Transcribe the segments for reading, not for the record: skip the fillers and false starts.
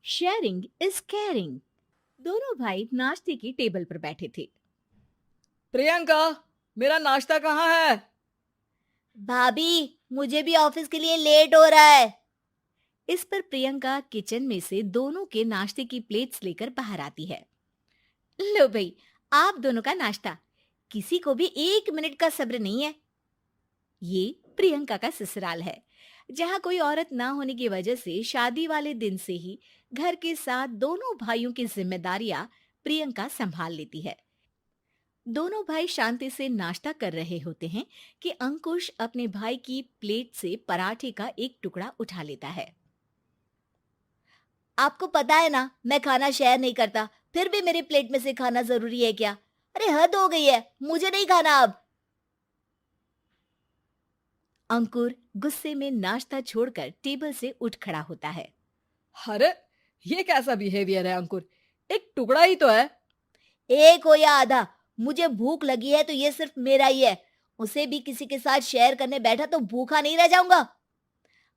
Sharing is caring. दोनों भाई नाश्ते की टेबल पर बैठे थे। प्रियंका, मेरा नाश्ता कहाँ है? भाभी, मुझे भी ऑफिस के लिए लेट हो रहा है। इस पर प्रियंका किचन में से दोनों के नाश्ते की प्लेट्स लेकर बाहर आती है। लो भाई, आप दोनों का नाश्ता। किसी को भी 1 मिनट का सब्र नहीं है। ये प्रियंका का ससुराल है, जहाँ कोई औरत ना होने की वजह से शादी वाले दिन से ही घर के साथ दोनों भाइयों की जिम्मेदारियां प्रियंका संभाल लेती है। दोनों भाई शांति से नाश्ता कर रहे होते हैं कि अंकुश अपने भाई की प्लेट से पराठे का एक टुकड़ा उठा लेता है। आपको पता है ना, मैं खाना शेयर नहीं करता, फिर भी मेरी प्लेट में से खाना जरूरी है क्या? अरे हद हो गई है, मुझे नहीं खाना अब। अंकुर गुस्से में नाश्ता छोड़कर टेबल से उठ खड़ा होता है। अरे, ये कैसा बिहेवियर है अंकुर? एक टुकड़ा ही तो है। एक हो या आधा, मुझे भूख लगी है तो ये सिर्फ मेरा ही है। उसे भी किसी के साथ शेयर करने बैठा तो भूखा नहीं रह जाऊंगा।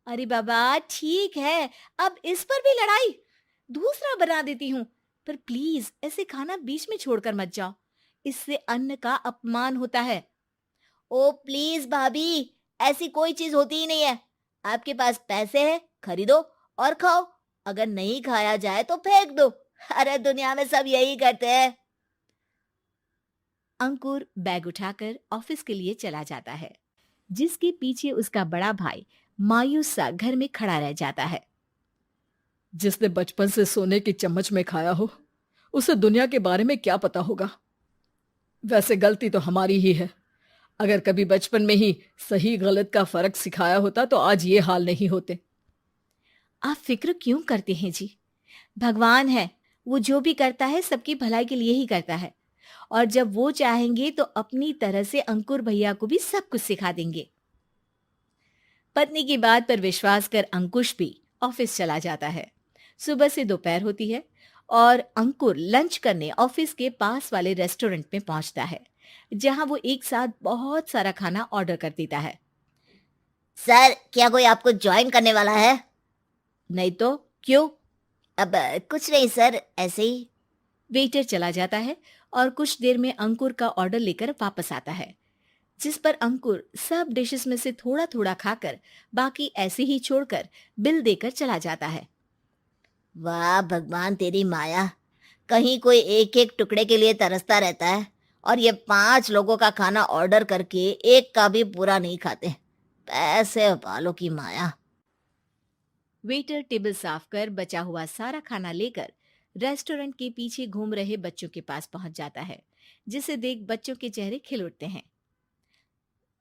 अरे बाबा ठीक है, अब इस पर भी लड़ाई। दूसरा बना देती हूँ, पर प्लीज ऐसे खाना बीच में छोड़कर मत जाओ। इससे अन्न का अपमान होता है। ओ प्लीज भाभी, ऐसी कोई चीज होती ही नहीं है। आपके पास पैसे हैं, खरीदो और खाओ। अगर नहीं खाया जाए तो फेंक दो। अरे दुनिया में सब यही करते हैं। अंकुर बैग उठाकर ऑफिस के लिए चला जाता है, जिसके पीछे उसका बड़ा भाई मायूस सा घर में खड़ा रह जाता है। जिसने बचपन से सोने की चम्मच में खाया हो, उसे दुनिया के बारे में क्या पता होगा। वैसे गलती तो हमारी ही है। अगर कभी बचपन में ही सही गलत का फर्क सिखाया होता तो आज ये हाल नहीं होते। आप फिक्र क्यों करते हैं जी? भगवान है, वो जो भी करता है सबकी भलाई के लिए ही करता है। और जब वो चाहेंगे तो अपनी तरह से अंकुर भैया को भी सब कुछ सिखा देंगे। पत्नी की बात पर विश्वास कर अंकुश भी ऑफिस चला जाता है। सुबह से दोपहर होती है और अंकुर लंच करने ऑफिस के पास वाले रेस्टोरेंट में पहुंचता है, जहां वो एक साथ बहुत सारा खाना ऑर्डर कर देता है। सर, क्या कोई आपको ज्वाइन करने वाला है? नहीं तो क्यों? अब कुछ नहीं सर, ऐसे ही। वेटर चला जाता है और कुछ देर में अंकुर का ऑर्डर लेकर वापस आता है, जिस पर अंकुर सब डिशेस में से थोड़ा थोड़ा खाकर बाकी ऐसे ही छोड़कर बिल देकर चला जाता है। वाह भगवान, तेरी माया। कहीं कोई एक एक टुकड़े के लिए तरसता रहता है और ये 5 लोगों का खाना ऑर्डर करके एक का भी पूरा नहीं खाते। पैसे वालों की माया। वेटर टेबल साफ कर बचा हुआ सारा खाना लेकर रेस्टोरेंट के पीछे घूम रहे बच्चों के पास पहुंच जाता है, जिसे देख बच्चों के चेहरे खिल उठते हैं।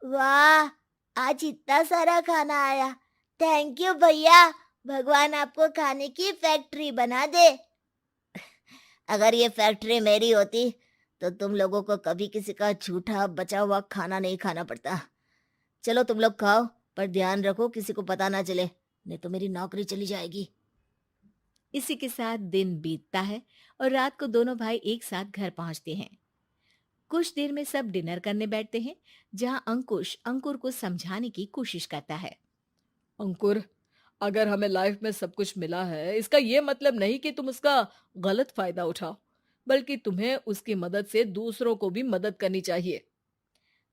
वाह, आज इतना सारा खाना आया। थैंक यू भैया। भगवान आपको खाने की फैक्ट्री बना दे। अगर ये फैक्ट्री मेरी होती तो तुम लोगों को कभी किसी का झूठा बचा हुआ खाना नहीं खाना पड़ता। चलो तुम लोग खाओ, पर ध्यान रखो किसी को पता ना चले, नहीं तो मेरी नौकरी चली जाएगी। इसी के साथ दिन बीतता है और रात को दोनों भाई एक साथ घर पहुंचते हैं। कुछ देर में सब डिनर करने बैठते हैं, जहां अंकुश अंकुर को समझाने की कोशिश करता है। अंकुर, अगर हमें लाइफ में सब कुछ मिला है, इसका ये मतलब नहीं कि तुम उसका गलत फायदा उठाओ, बल्कि तुम्हें उसकी मदद से दूसरों को भी मदद करनी चाहिए।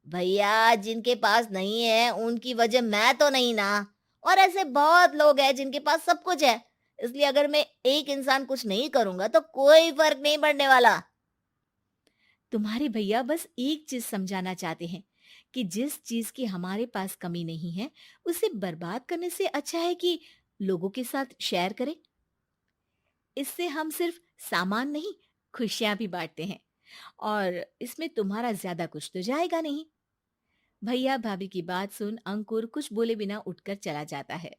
भैया, जिनके पास नहीं है उनकी वजह मैं तो नहीं ना। और ऐसे बहुत लोग हैं जिनके पास सब कुछ है। इसलिए अगर मैं एक इंसान कुछ नहीं करूंगा तो कोई फर्क नहीं पड़ने वाला। तुम्हारे भैया बस एक चीज समझाना चाहते हैं कि जिस चीज की हमारे पास कमी नहीं है, उसे बर्बाद करने से अच्छा है कि लोगों के साथ शेयर करें। इससे हम सिर्फ सामान नहीं, खुशियां भी बांटते हैं, और इसमें तुम्हारा ज्यादा कुछ तो जाएगा नहीं। भैया भाभी की बात सुन अंकुर कुछ बोले बिना उठकर चला जाता है।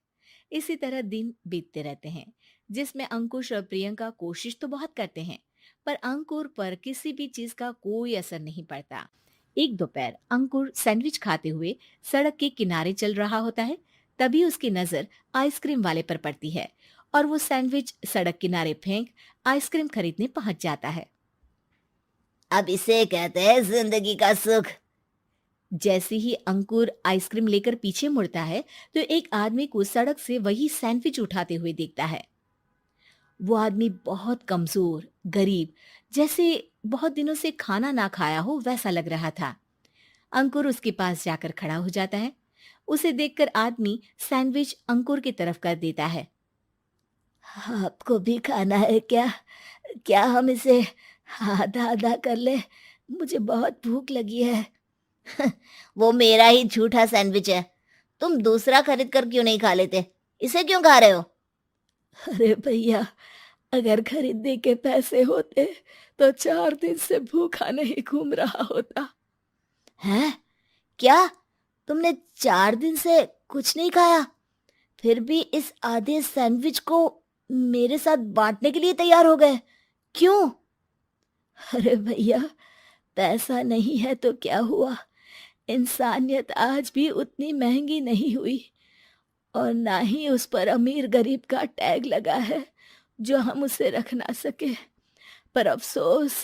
इसी तरह दिन बीतते रहते हैं, जिसमें अंकुश और प्रियंका कोशिश तो बहुत करते हैं, पर अंकुर पर किसी भी चीज का कोई असर नहीं पड़ता। एक दोपहर अंकुर सैंडविच खाते हुए सड़क के किनारे चल रहा होता है। तभी उसकी नजर आइसक्रीम वाले पर पड़ती है और वो सैंडविच सड़क किनारे फेंक आइसक्रीम खरीदने पहुंच जाता है। अब इसे कहते हैं जिंदगी का सुख। जैसे ही अंकुर आइसक्रीम लेकर पीछे मुड़ता है, तो एक आदमी को सड़क से वही सैंडविच उठाते हुए देखता है। वो आदमी बहुत कमजोर, गरीब, जैसे बहुत दिनों से खाना ना खाया हो वैसा लग रहा था। अंकुर उसके पास जाकर खड़ा हो जाता है। उसे देखकर आदमी सैंडविच अंकुर की तरफ कर देता है। आपको भी खाना है क्या? क्या हम इसे आधा आधा कर ले? मुझे बहुत भूख लगी है। वो मेरा ही झूठा सैंडविच है। तुम दूसरा खरीद कर क्यों नहीं खा लेते? इसे क्यों खा रहे हो? अरे भैया, अगर खरीदने के पैसे होते तो 4 दिन से भूखा नहीं घूम रहा होता। हैं? क्या? तुमने 4 दिन से कुछ नहीं खाया, फिर भी इस आधे सैंडविच को मेरे साथ बांटने के लिए तैयार हो गए? क्यों? अरे भैया, पैसा नहीं है तो क्या हुआ, इंसानियत आज भी उतनी महंगी नहीं हुई, और ना ही उस पर अमीर गरीब का टैग लगा है जो हम उसे रख ना सके। पर अफसोस,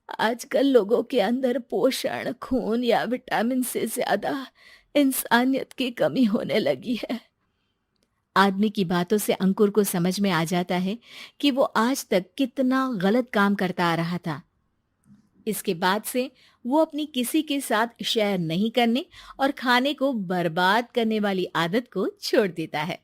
आजकल लोगों के अंदर पोषण, खून या विटामिन से ज्यादा इंसानियत की कमी होने लगी है। आदमी की बातों से अंकुर को समझ में आ जाता है कि वो आज तक कितना गलत काम करता आ रहा था। इसके बाद से वो अपनी किसी के साथ शेयर नहीं करने और खाने को बर्बाद करने वाली आदत को छोड़ देता है।